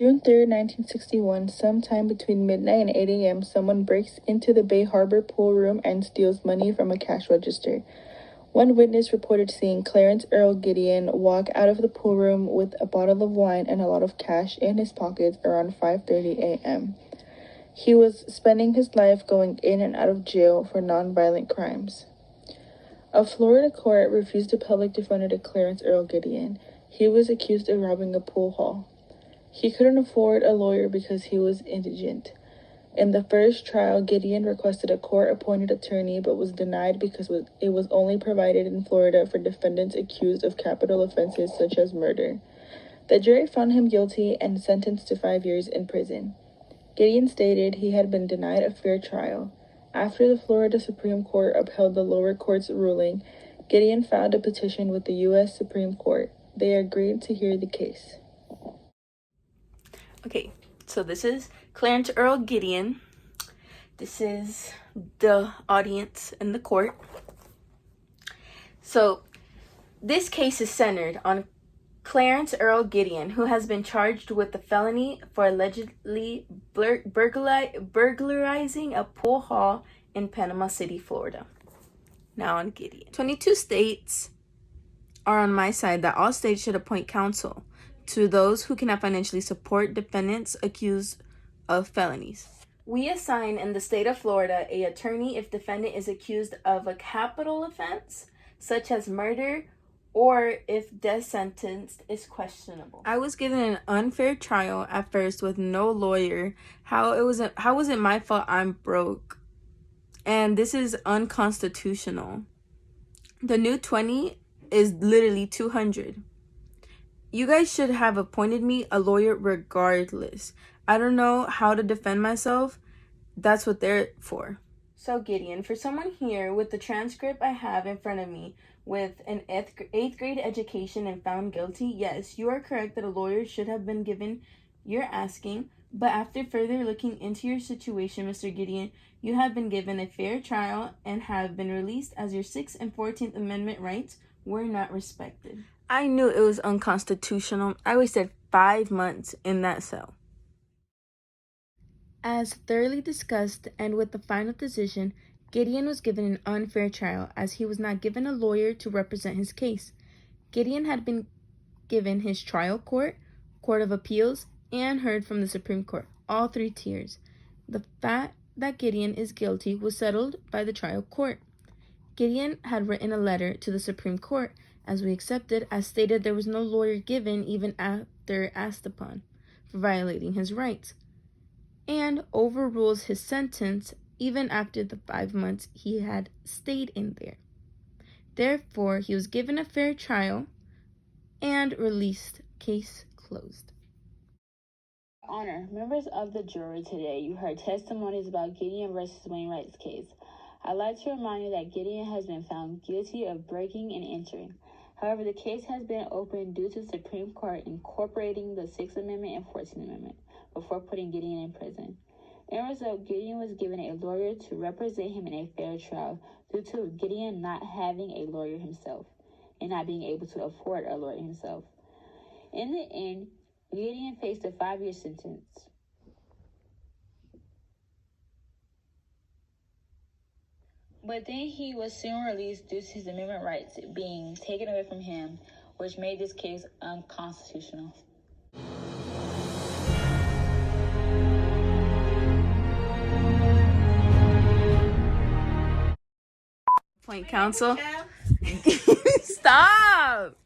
June 3rd, 1961, sometime between midnight and 8 a.m., someone breaks into the Bay Harbor pool room and steals money from a cash register. One witness reported seeing Clarence Earl Gideon walk out of the pool room with a bottle of wine and a lot of cash in his pockets around 5:30 a.m. He was spending his life going in and out of jail for nonviolent crimes. A Florida court refused a public defender to Clarence Earl Gideon. He was accused of robbing a pool hall. He couldn't afford a lawyer because he was indigent. In the first trial, Gideon requested a court-appointed attorney but was denied because it was only provided in Florida for defendants accused of capital offenses such as murder. The jury found him guilty and sentenced to 5 years in prison. Gideon stated he had been denied a fair trial. After the Florida Supreme Court upheld the lower court's ruling, Gideon filed a petition with the U.S. Supreme Court. They agreed to hear the case. Okay, so this is Clarence Earl Gideon. This is the audience in the court. So this case is centered on Clarence Earl Gideon, who has been charged with the felony for allegedly burglarizing a pool hall in Panama City, Florida. Now on Gideon. 22 states are on my side that all states should appoint counsel to those who cannot financially support defendants accused of felonies. We assign in the state of Florida an attorney if defendant is accused of a capital offense, such as murder, or if death sentence is questionable. I was given an unfair trial at first with no lawyer. How was it my fault I'm broke? And this is unconstitutional. The new 20 is literally 200. You guys should have appointed me a lawyer regardless. I don't know how to defend myself. That's what they're for. So Gideon, for someone here with the transcript I have in front of me with an 8th grade education and found guilty, yes, you are correct that a lawyer should have been given your asking. But after further looking into your situation, Mr. Gideon, you have been given a fair trial and have been released as your 6th and 14th Amendment rights were not respected. I knew it was unconstitutional. I wasted 5 months in that cell. As thoroughly discussed and with the final decision, Gideon was given an unfair trial as he was not given a lawyer to represent his case. Gideon had been given his trial court, court of appeals, and heard from the Supreme Court, all 3 tiers. The fact that Gideon is guilty was settled by the trial court. Gideon had written a letter to the Supreme Court, as we accepted, as stated there was no lawyer given even after asked upon for violating his rights, and overrules his sentence even after the 5 months he had stayed in there. Therefore, he was given a fair trial and released. Case closed. Honor, members of the jury, today you heard testimonies about Gideon versus Wainwright's case. I'd like to remind you that Gideon has been found guilty of breaking and entering. However, the case has been opened due to the Supreme Court incorporating the 6th Amendment and 14th Amendment before putting Gideon in prison. In result, Gideon was given a lawyer to represent him in a fair trial due to Gideon not having a lawyer himself and not being able to afford a lawyer himself. In the end, Gideon faced a 5-year sentence. But then he was soon released due to his amendment rights being taken away from him, which made this case unconstitutional. Point counsel. Stop!